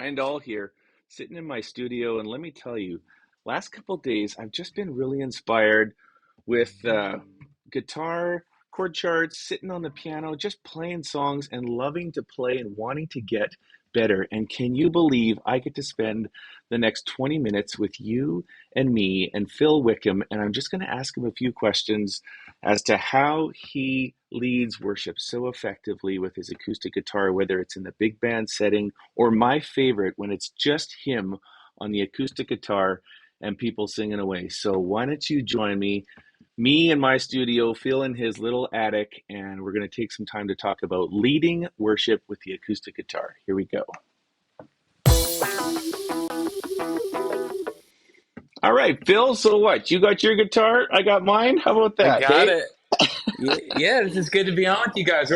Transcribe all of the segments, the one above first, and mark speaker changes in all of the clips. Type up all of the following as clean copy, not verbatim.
Speaker 1: Brian Dahl here, sitting in my studio, and let me tell you, last couple days I've just been really inspired with guitar, chord charts, sitting on the piano, just playing songs and loving to play and wanting to get better. And can you believe I get to spend the next 20 minutes with you and me and Phil Wickham? And I'm just going to ask him a few questions as to how he leads worship so effectively with his acoustic guitar, whether it's in the big band setting or my favorite, when it's just him on the acoustic guitar and people singing away. So why don't you join me in my studio, Phil in his little attic, and we're going to take some time to talk about leading worship with the acoustic guitar. Here we go. All right, Phil, so what? You got your guitar, I got mine. How about
Speaker 2: I
Speaker 1: that,
Speaker 2: got
Speaker 1: hey?
Speaker 2: it. Yeah, this is good to be on with you guys.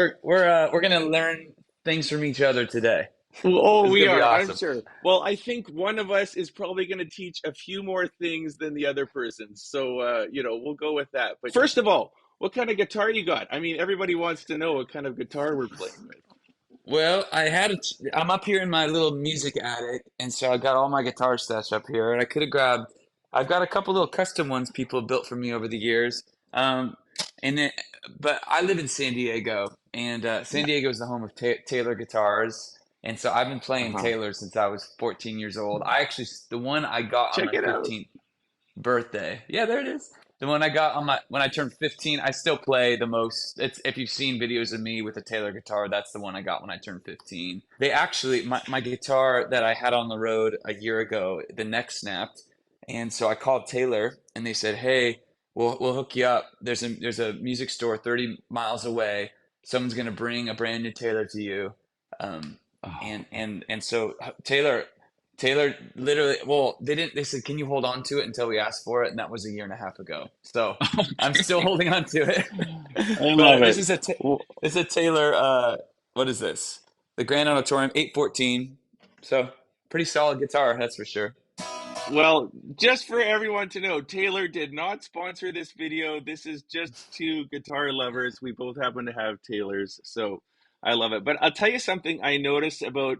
Speaker 2: We're gonna learn things from each other today.
Speaker 1: Oh,
Speaker 2: This is
Speaker 1: we
Speaker 2: gonna be
Speaker 1: are, I'm
Speaker 2: awesome.
Speaker 1: sure. Well, I think one of us is probably going to teach a few more things than the other person. So, we'll go with that. But first of all, what kind of guitar you got? I mean, everybody wants to know what kind of guitar we're playing with.
Speaker 2: Well, I'm up here in my little music attic, and so I got all my guitar stashed up here, and I could have grabbed. I've got a couple little custom ones people have built for me over the years. Um, and then, but I live in San Diego, and San
Speaker 1: Yeah.
Speaker 2: Diego is the home of Taylor guitars, and so I've been playing
Speaker 1: Uh-huh.
Speaker 2: Taylor since I was 14 years old. The one I got on
Speaker 1: Check
Speaker 2: my
Speaker 1: it out.
Speaker 2: 15th birthday. Yeah, there it is. The one I got on my when I turned 15. I still play the most. It's if you've seen videos of me with a Taylor guitar, that's the one I got when I turned 15. They actually my guitar that I had on the road a year ago, the neck snapped, and so I called Taylor and they said, "Hey, we'll hook you up. There's a music store 30 miles away. Someone's gonna bring a brand new Taylor to you." Um, and so Taylor literally, well, they said, "Can you hold on to it until we ask for it?" And that was a year and a half ago. So I'm still holding on to it.
Speaker 1: I love
Speaker 2: But
Speaker 1: it. Well,
Speaker 2: this is a Taylor, what is this? The Grand Auditorium 814. So pretty solid guitar, that's for sure.
Speaker 1: well, just for everyone to know, Taylor did not sponsor this video. This is just two guitar lovers. We both happen to have Taylors, so I love it. But I'll tell you something I noticed about,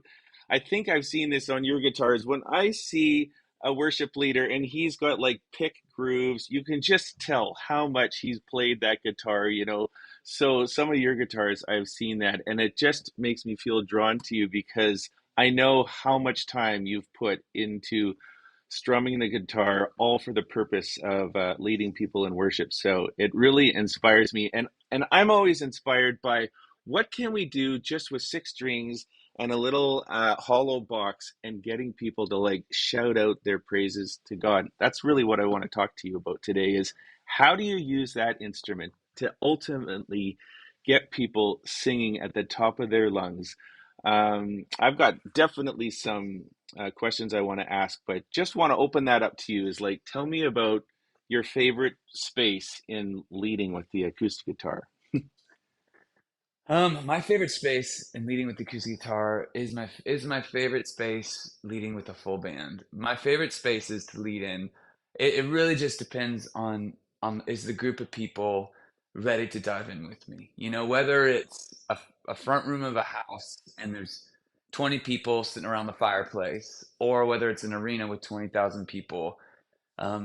Speaker 1: I think I've seen this on your guitars. When I see a worship leader and he's got like pick grooves, you can just tell how much he's played that guitar. So some of your guitars, I've seen that, and it just makes me feel drawn to you because I know how much time you've put into strumming the guitar, all for the purpose of leading people in worship. So it really inspires me, and I'm always inspired by what can we do just with six strings and a little hollow box and getting people to like shout out their praises to God. That's really what I want to talk to you about today is how do you use that instrument to ultimately get people singing at the top of their lungs. I've got definitely some questions I want to ask, but just want to open that up to you. Is like, tell me about your favorite space in leading with the acoustic guitar.
Speaker 2: My favorite space in leading with the acoustic guitar is my favorite space leading with a full band. My favorite spaces to lead in. It really just depends on is the group of people ready to dive in with me. Whether it's a front room of a house and there's 20 people sitting around the fireplace, or whether it's an arena with 20,000 people.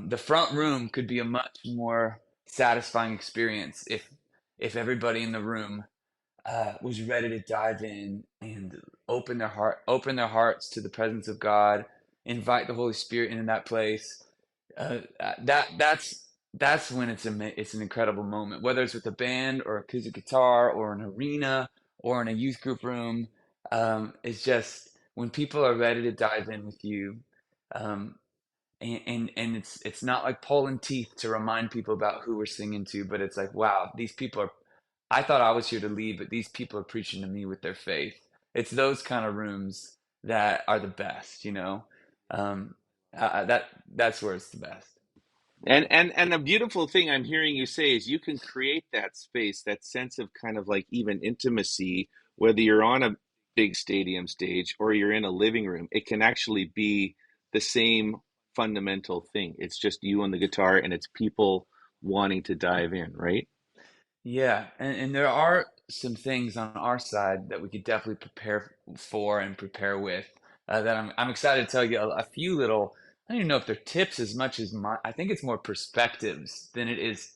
Speaker 2: The front room could be a much more satisfying experience if everybody in the room was ready to dive in and open their hearts to the presence of God, invite the Holy Spirit into that place. That's when it's an incredible moment, whether it's with a band or acoustic guitar or an arena or in a youth group room. It's just when people are ready to dive in with you. Um, and it's not like pulling teeth to remind people about who we're singing to, but it's like, wow, these people are. I thought I was here to lead, but these people are preaching to me with their faith. It's those kind of rooms that are the best. Um, that's where it's the best.
Speaker 1: And a beautiful thing I'm hearing you say is you can create that space, that sense of kind of like even intimacy, whether you're on a big stadium stage or you're in a living room. It can actually be the same fundamental thing. It's just you and the guitar, and it's people wanting to dive in, right?
Speaker 2: Yeah, and there are some things on our side that we could definitely prepare for and prepare with. that I'm excited to tell you a few little. I don't even know if they're tips as much as I think it's more perspectives than it is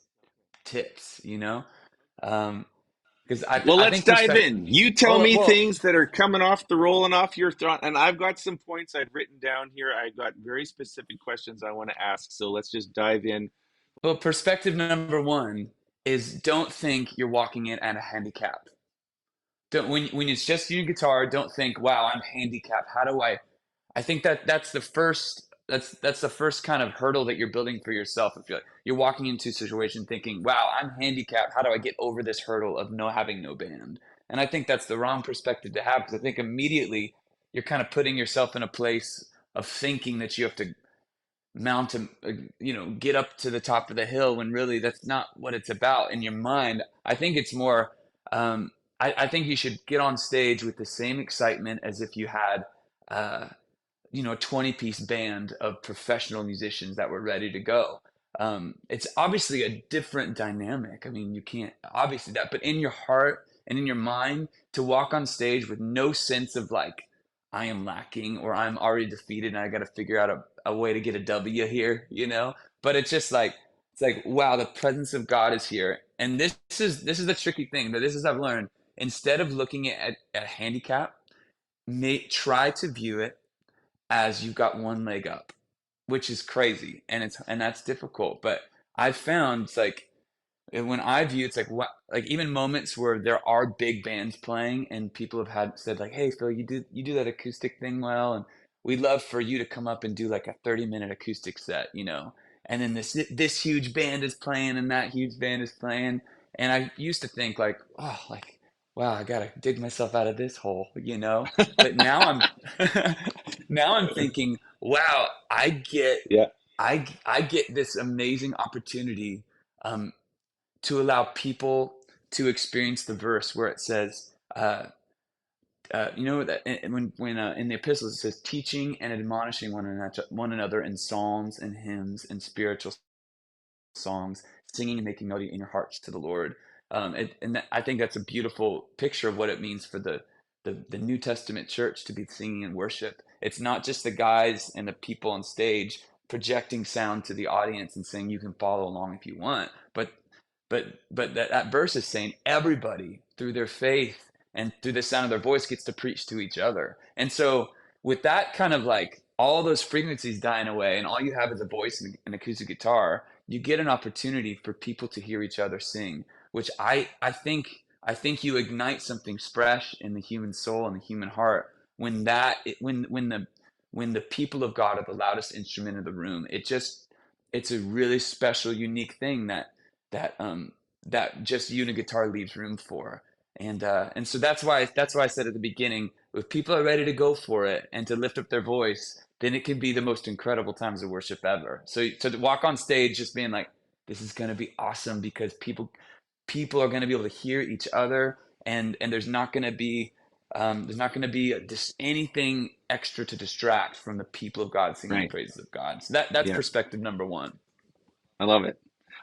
Speaker 2: tips. Um, because
Speaker 1: Well,
Speaker 2: I
Speaker 1: let's
Speaker 2: think
Speaker 1: dive
Speaker 2: perspective.
Speaker 1: in. You tell
Speaker 2: Well,
Speaker 1: me
Speaker 2: well,
Speaker 1: things that are coming off the rolling off your thought, and I've got some points I've written down here. I got very specific questions I want to ask, so let's just dive in.
Speaker 2: well, perspective number one is don't think you're walking in at a handicap. Don't when it's just you and guitar, don't think, wow, I'm handicapped. How do I think that that's the first kind of hurdle that you're building for yourself. If you're walking into a situation thinking, wow, I'm handicapped. How do I get over this hurdle of no having no band? And I think that's the wrong perspective to have because I think immediately you're kind of putting yourself in a place of thinking that you have to mount a, get up to the top of the hill when really that's not what it's about in your mind. I think it's more um, I think you should get on stage with the same excitement as if you had uh, a 20-piece band of professional musicians that were ready to go. It's obviously a different dynamic. I mean, you can't obviously that, but in your heart and in your mind, to walk on stage with no sense of like, I am lacking or I'm already defeated and I got to figure out a way to get a W here. But it's like, wow, the presence of God is here. And this is the tricky thing that this is I've learned. Instead of looking at a handicap, try to view it as you've got one leg up, which is crazy, and that's difficult. But I've found it's like when I view it's like what like even moments where there are big bands playing and people have had said like, hey Phil, you do that acoustic thing well, and we'd love for you to come up and do like a 30-minute acoustic set. And then this huge band is playing and that huge band is playing, and I used to think like, oh, like wow, I gotta dig myself out of this hole. But now now I'm thinking, wow,
Speaker 1: Yeah,
Speaker 2: I get this amazing opportunity um, to allow people to experience the verse where it says, that when in the epistles it says, teaching and admonishing one another in psalms and hymns and spiritual songs, singing and making melody in your hearts to the Lord. I think that's a beautiful picture of what it means for the New Testament church to be singing and worship. It's not just the guys and the people on stage projecting sound to the audience and saying you can follow along if you want, but that verse is saying everybody through their faith and through the sound of their voice gets to preach to each other. And so with that kind of like all those frequencies dying away and all you have is a voice and an acoustic guitar, you get an opportunity for people to hear each other sing, which I think you ignite something fresh in the human soul and the human heart when the people of God are the loudest instrument in the room. It's a really special, unique thing that that just you and a guitar leaves room for. And so that's why I said at the beginning, if people are ready to go for it and to lift up their voice, then it can be the most incredible times of worship ever. So to walk on stage just being like, this is going to be awesome because people are going to be able to hear each other, and there's not going to be just anything extra to distract from the people of God singing the
Speaker 1: right.
Speaker 2: praises of God. So that's
Speaker 1: Yeah.
Speaker 2: perspective number one.
Speaker 1: I love it.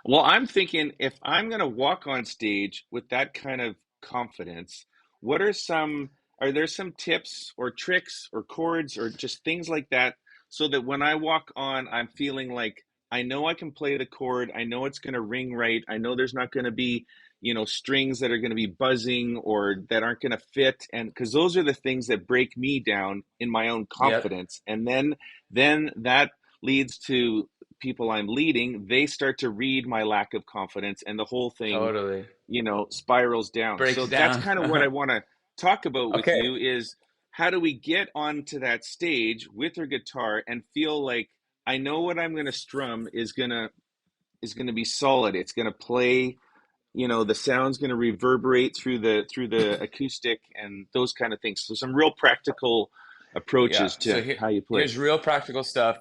Speaker 1: Well, I'm thinking if I'm going to walk on stage with that kind of confidence, what are there some tips or tricks or chords or just things like that so that when I walk on, I'm feeling like I know I can play the chord. I know it's going to ring right. I know there's not going to be, strings that are going to be buzzing or that aren't going to fit. And because those are the things that break me down in my own
Speaker 2: Yep,
Speaker 1: confidence. And then that leads to people I'm leading, they start to read my lack of confidence and the whole thing,
Speaker 2: totally.
Speaker 1: spirals down.
Speaker 2: Breaks
Speaker 1: So that's
Speaker 2: down.
Speaker 1: kind of what I want to talk about with
Speaker 2: Okay.
Speaker 1: you is how do we get onto that stage with our guitar and feel like I know what I'm going to strum is going to be solid. It's going to play, the sound's going to reverberate through the acoustic and those kind of things. So some real practical
Speaker 2: Yeah.
Speaker 1: approaches
Speaker 2: So
Speaker 1: to how you play.
Speaker 2: here's real practical stuff.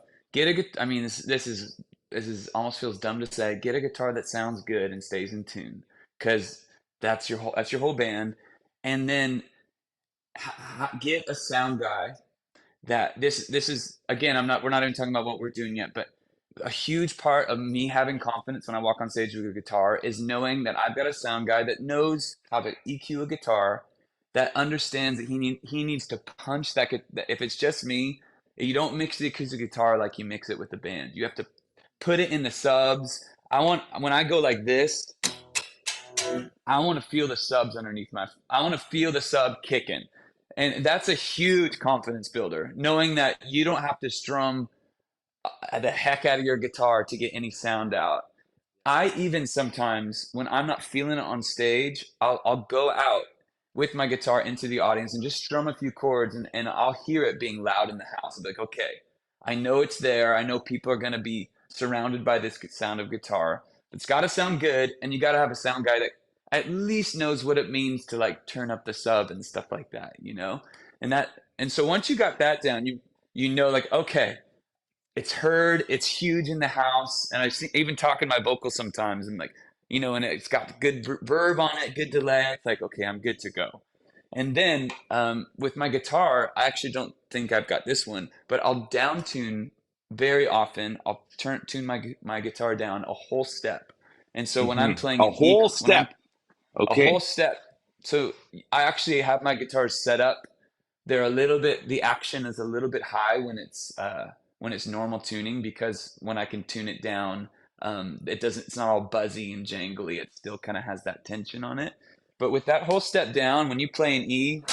Speaker 2: I mean, this is almost feels dumb to say. Get a guitar that sounds good and stays in tune, because that's your whole band. And then get a sound guy that this is again. We're not even talking about what we're doing yet, but a huge part of me having confidence when I walk on stage with a guitar is knowing that I've got a sound guy that knows how to EQ a guitar, that understands that he needs to punch that. If it's just me, you don't mix the acoustic guitar like you mix it with the band. You have to put it in the subs. I want when I go like this, I want to feel the subs underneath my. I want to feel the sub kicking, and that's a huge confidence builder. Knowing that you don't have to strum the heck out of your guitar to get any sound out. I even sometimes, when I'm not feeling it on stage, I'll go out with my guitar into the audience and just strum a few chords, and I'll hear it being loud in the house. I'll be like, okay, I know it's there. I know people are going to be surrounded by this sound of guitar. It's got to sound good, and you got to have a sound guy that at least knows what it means to like turn up the sub and stuff like that, you know? And so once you got that down, you know like, okay, it's heard, it's huge in the house, and I see, even talking my vocals sometimes, and like, you know, and it's got good verb on it, good delay. It's like, okay, I'm good to go. And then with my guitar, I actually don't think I've got this one, but I'll down tune very often. I'll tune my guitar down a whole step, and so when I'm playing
Speaker 1: A
Speaker 2: an E,
Speaker 1: whole
Speaker 2: when I'm
Speaker 1: step.
Speaker 2: a whole
Speaker 1: Okay.
Speaker 2: step, so I actually have my guitars set up. They're a little bit, the action is a little bit high when it's normal tuning, because when I can tune it down, it's not all buzzy and jangly. It still kind of has that tension on it. But with that whole step down, when you play an E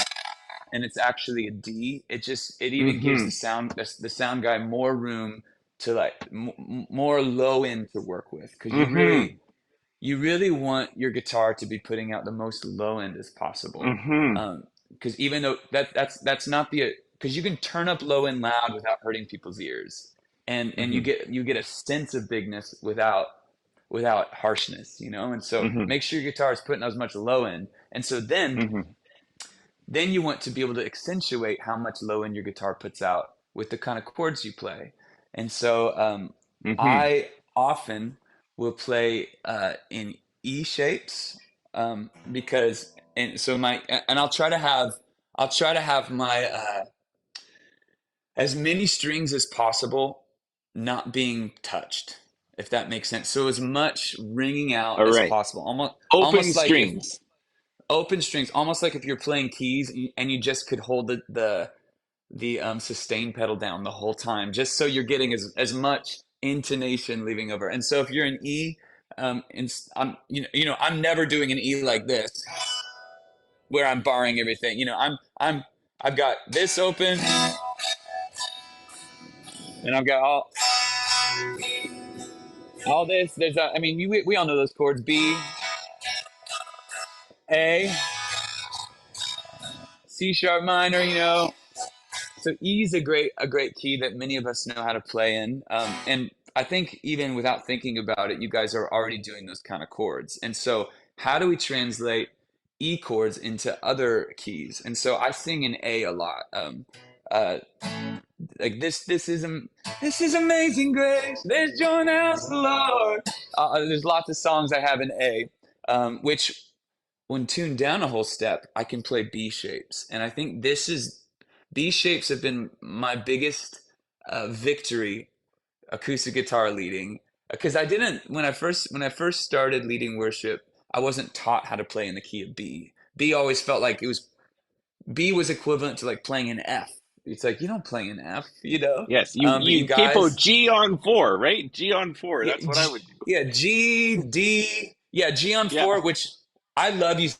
Speaker 2: and it's actually a D, it even gives
Speaker 1: Mm-hmm.
Speaker 2: the sound guy more room to like more low end to work with, because
Speaker 1: Mm-hmm.
Speaker 2: you really want your guitar to be putting out the most low end as possible.
Speaker 1: Mm-hmm.
Speaker 2: Because even though that's not the, because you can turn up low end loud without hurting people's ears, and
Speaker 1: Mm-hmm.
Speaker 2: you get a sense of bigness without harshness, you know. And so
Speaker 1: Mm-hmm.
Speaker 2: make sure your guitar is putting as much low end, and so
Speaker 1: Mm-hmm.
Speaker 2: then you want to be able to accentuate how much low end your guitar puts out with the kind of chords you play. And so
Speaker 1: Mm-hmm.
Speaker 2: I often will play in E shapes, because and so my and I'll try to have my as many strings as possible not being touched, if that makes sense. So as much ringing out
Speaker 1: All
Speaker 2: as
Speaker 1: right.
Speaker 2: possible,
Speaker 1: Open
Speaker 2: almost like if
Speaker 1: strings.
Speaker 2: open strings, almost like if you're playing keys and you just could hold the sustain pedal down the whole time, just so you're getting as much intonation leaving over. And so if you're an E, and I'm I'm never doing an E like this where I'm barring everything. You know, I've got this open, and I've got all this. I mean, we all know those chords: B, A, C sharp minor. You know, so E is a great key that many of us know how to play in, and I think even without thinking about it, you guys are already doing those kind of chords. And so, how do we translate E chords into other keys? And so, I sing in A a lot. Uh, like this is amazing grace. There's joy in the house of the Lord. There's lots of songs I have in A, which when tuned down a whole step, I can play B shapes. And I think B shapes have been my biggest victory acoustic guitar leading, because I didn't when I first started leading worship, I wasn't taught how to play in the key of B. B always felt like B was equivalent to like playing an F. It's like you don't play an F, you know.
Speaker 1: Yes,
Speaker 2: But you
Speaker 1: you capo
Speaker 2: guys,
Speaker 1: G on four, right? G on four.
Speaker 2: yeah,
Speaker 1: That's what I would do.
Speaker 2: yeah, G D, yeah, G on
Speaker 1: Yeah.
Speaker 2: four, which I love using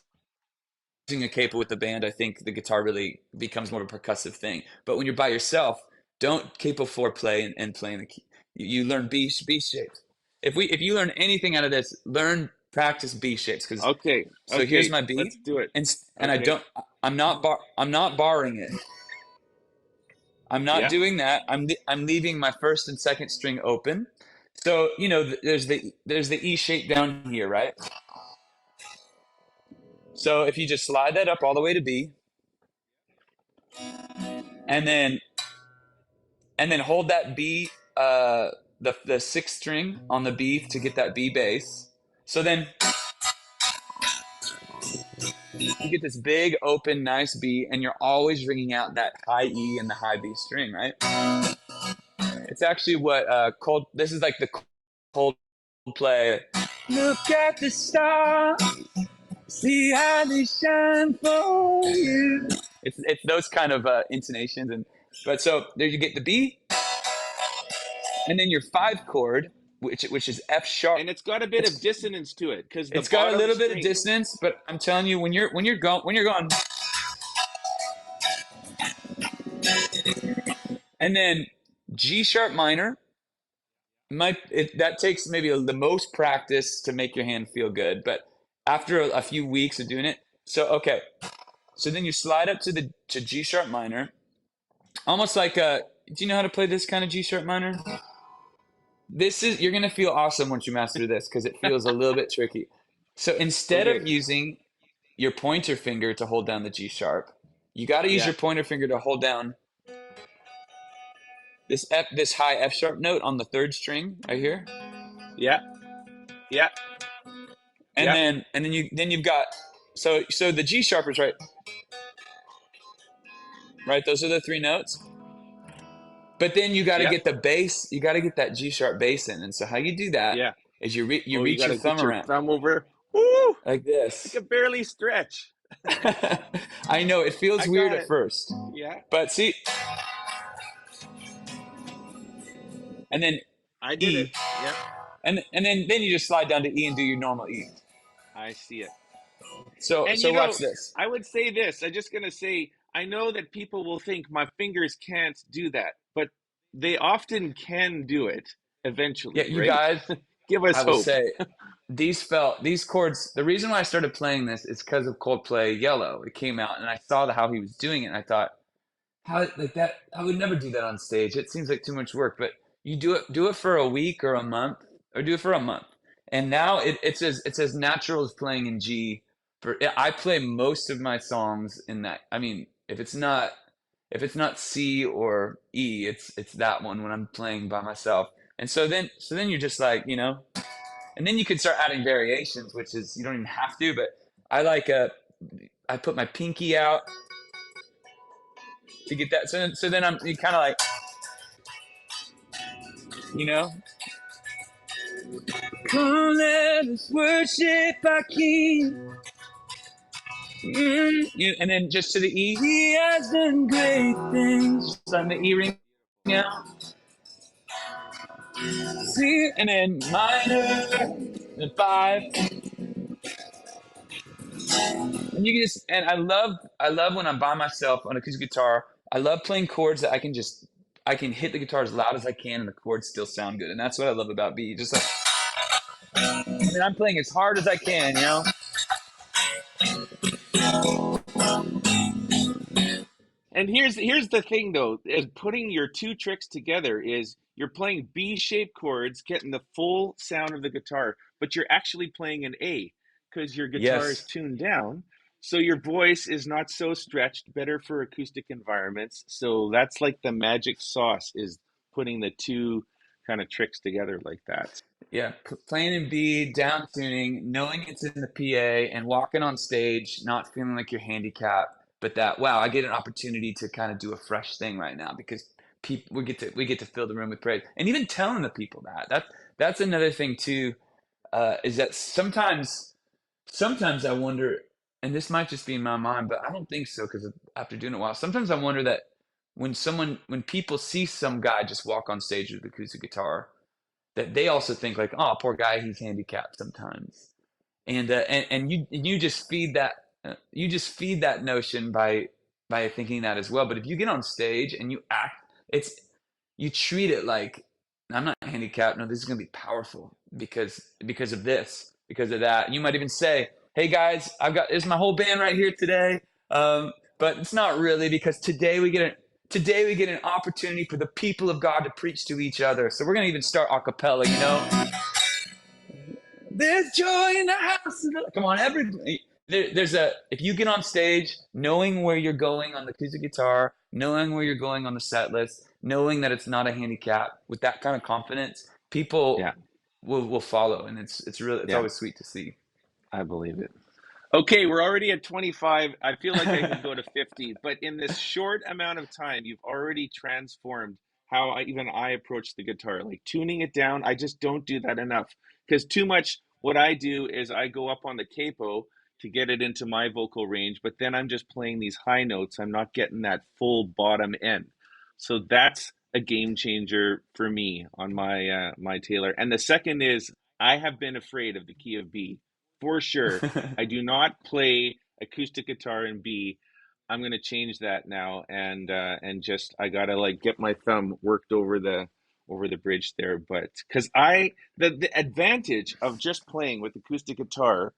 Speaker 2: a capo with the band. I think the guitar really becomes more of a percussive thing. But when you're by yourself, don't capo four play and play in the key. You learn B shapes. If you learn anything out of this, learn practice B shapes. Because
Speaker 1: Okay.
Speaker 2: so here's
Speaker 1: Okay.
Speaker 2: my
Speaker 1: Let's
Speaker 2: B,
Speaker 1: do it.
Speaker 2: and I
Speaker 1: Okay.
Speaker 2: don't I'm not barring it. I'm not
Speaker 1: Yeah.
Speaker 2: doing that. I'm leaving my first and second string open. So you know there's the E shape down here, right? So if you just slide that up all the way to B, and then hold that B, the sixth string on the B to get that B bass. So then you get this big open nice B, and you're always ringing out that high E and the high B string, right? It's actually what Cold. This is like the Coldplay. Look at the stars. See how they shine for you. It's those kind of intonations, and but so there you get the B, and then your 5 chord, which is F sharp.
Speaker 1: And it's got a bit of
Speaker 2: It's
Speaker 1: dissonance to it because the
Speaker 2: it's got a
Speaker 1: bottom
Speaker 2: little bit of
Speaker 1: string.
Speaker 2: dissonance, but I'm telling you, when you're going, and then G sharp minor, that takes maybe the most practice to make your hand feel good, but after a few weeks of doing it, so okay, so then you slide up to G sharp minor, almost like a. Do you know how to play this kind of G sharp minor? This is You're gonna feel awesome once you master this because it feels a little bit tricky. So instead
Speaker 1: Okay.
Speaker 2: of using your pointer finger to hold down the G sharp, you got to use
Speaker 1: Yeah.
Speaker 2: your pointer finger to hold down this high F sharp note on the third string right here,
Speaker 1: Yeah. Yeah.
Speaker 2: and
Speaker 1: Yeah.
Speaker 2: then you've got so the G sharp is right. Those are the 3 notes. But then you got to
Speaker 1: Yeah.
Speaker 2: get the bass. You got to get that G sharp bass in. And so how you do that
Speaker 1: Yeah.
Speaker 2: is you
Speaker 1: Oh, you
Speaker 2: reach your
Speaker 1: gotta
Speaker 2: thumb
Speaker 1: get your
Speaker 2: around
Speaker 1: thumb over. Woo!
Speaker 2: like
Speaker 1: I
Speaker 2: this.
Speaker 1: can barely stretch.
Speaker 2: I know it feels
Speaker 1: I
Speaker 2: weird
Speaker 1: got
Speaker 2: at
Speaker 1: it.
Speaker 2: first,
Speaker 1: Yeah.
Speaker 2: but see, and then
Speaker 1: I did it.
Speaker 2: E,
Speaker 1: Yep.
Speaker 2: and then you just slide down to E and do your normal E.
Speaker 1: I see it.
Speaker 2: So
Speaker 1: And
Speaker 2: so
Speaker 1: you
Speaker 2: watch
Speaker 1: know,
Speaker 2: this.
Speaker 1: I would say this. I'm just gonna say, I know that people will think my fingers can't do that, but they often can do it
Speaker 2: Yeah,
Speaker 1: eventually,
Speaker 2: you
Speaker 1: right?
Speaker 2: guys,
Speaker 1: Give
Speaker 2: I
Speaker 1: us
Speaker 2: will
Speaker 1: hope.
Speaker 2: say these chords. The reason why I started playing this is because of Coldplay Yellow. It came out, and I saw how he was doing it, and I thought, how like that? I would never do that on stage. It seems like too much work. But you do it for a week or a month, or do it for a month, and now it's as natural as playing in G. I play most of my songs in that. I mean, if it's not C or E, it's that one when I'm playing by myself. And so then you're just like, and then you can start adding variations, which is you don't even have to, but I like I put my pinky out to get that. So then I'm kind of like, you know, come let us worship our King. And then just to the E, he has done great things. Just on the E ring out. C, and then minor, and 5. And you can just, and I love when I'm by myself on acoustic guitar. I love playing chords that I can hit the guitar as loud as I can and the chords still sound good. And that's what I love about B. Just like, I mean, I'm playing as hard as I can.
Speaker 1: And here's the thing though, is putting your two tricks together is you're playing B-shaped chords, getting the full sound of the guitar, but you're actually playing an A because your guitar is
Speaker 2: Yes.
Speaker 1: tuned down. So your voice is not so stretched, better for acoustic environments. So that's like the magic sauce is putting the two kind of tricks together like that.
Speaker 2: Yeah, playing in B, down tuning, knowing it's in the PA, and walking on stage, not feeling like you're handicapped, but that wow, I get an opportunity to kind of do a fresh thing right now because people we get to fill the room with praise, and even telling the people that's another thing too, is that sometimes I wonder, and this might just be in my mind, but I don't think so because after doing it a while, sometimes I wonder that when people see some guy just walk on stage with acoustic guitar that they also think like, oh, poor guy, he's handicapped sometimes, and you just feed that notion by thinking that as well. But if you get on stage and it's you treat it like I'm not handicapped. No, this is going to be powerful because of this, because of that. You might even say, hey guys, this is my whole band right here today. But it's not really because today we get an opportunity for the people of God to preach to each other. So we're going to even start a cappella. There's joy in the house. Come on, everybody. If you get on stage, knowing where you're going on the acoustic guitar, knowing where you're going on the set list, knowing that it's not a handicap, with that kind of confidence, people
Speaker 1: Yeah,
Speaker 2: will follow, and it's
Speaker 1: yeah,
Speaker 2: always sweet to see.
Speaker 1: I believe it. Okay, we're already at 25. I feel like I could go to 50, but in this short amount of time, you've already transformed how even I approach the guitar. Like tuning it down, I just don't do that enough because too much what I do is I go up on the capo to get it into my vocal range, but then I'm just playing these high notes. I'm not getting that full bottom end. So that's a game changer for me on my Taylor. And the second is I have been afraid of the key of B for sure. I do not play acoustic guitar in B. I'm gonna change that now, and just I gotta like get my thumb worked over the bridge there. But because the advantage of just playing with acoustic guitar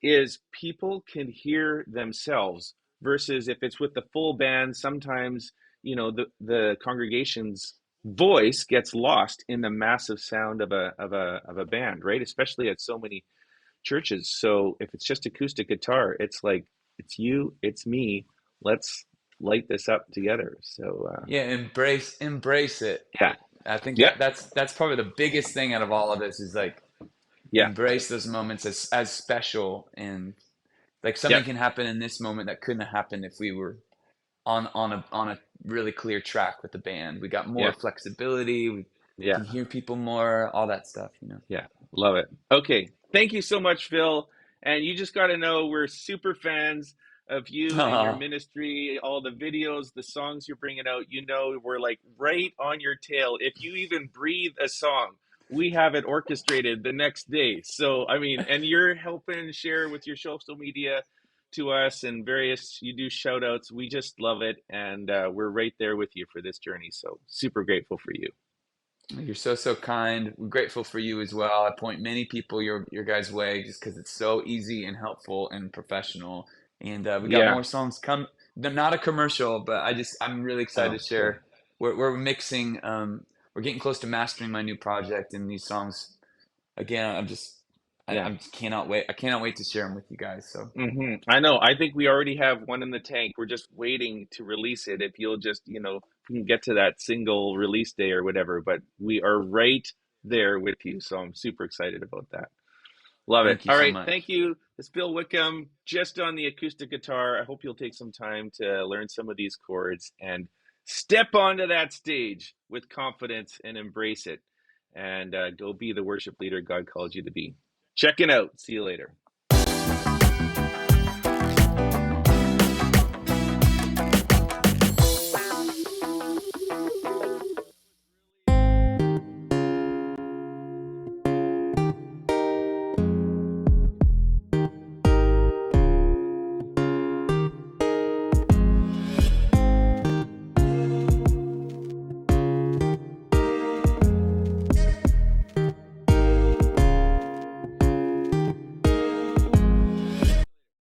Speaker 1: is people can hear themselves versus if it's with the full band, sometimes the congregation's voice gets lost in the massive sound of a band, right? Especially at so many churches. So if it's just acoustic guitar, it's like it's you, it's me. Let's light this up together. So
Speaker 2: Yeah, embrace it.
Speaker 1: yeah,
Speaker 2: I think
Speaker 1: yeah,
Speaker 2: that's probably the biggest thing out of all of this is like
Speaker 1: yeah,
Speaker 2: embrace those moments as special, and like
Speaker 1: yeah,
Speaker 2: something can happen in this moment that couldn't have happened if we were on a really clear track with the band. We got more
Speaker 1: yeah,
Speaker 2: flexibility, we
Speaker 1: yeah.
Speaker 2: can hear people more, all that stuff, you know.
Speaker 1: Yeah, love it. Okay, thank you so much, Phil. And you just got to know we're super fans of you and your
Speaker 2: Oh,
Speaker 1: ministry, all the videos, the songs you're bringing out. You know, we're like right on your tail. If you even breathe a song, we have it orchestrated the next day. So, I mean, and you're helping share with your social media to us and various, you do shout outs. We just love it. And we're right there with you for this journey. So, super grateful for you.
Speaker 2: you're so kind. We're grateful for you as well. I point many people your guys' way just because it's so easy and helpful and professional. And we got
Speaker 1: Yeah.
Speaker 2: more songs come. They're not a commercial, but I'm really excited
Speaker 1: Oh,
Speaker 2: to
Speaker 1: cool.
Speaker 2: share. We're mixing. We're getting close to mastering my new project, and these songs again.
Speaker 1: Yeah.
Speaker 2: I just cannot wait. I cannot wait to share them with you guys. So
Speaker 1: I know. I think we already have one in the tank. We're just waiting to release it. If you'll just, we can get to that single release day or whatever, but we are right there with you. So I'm super excited about that. Love it.
Speaker 2: thank you
Speaker 1: All
Speaker 2: so
Speaker 1: right.
Speaker 2: much.
Speaker 1: Thank you. It's Bill Wickham just on the acoustic guitar. I hope you'll take some time to learn some of these chords and step onto that stage with confidence and embrace it and go be the worship leader God called you to be. Check it out. See you later.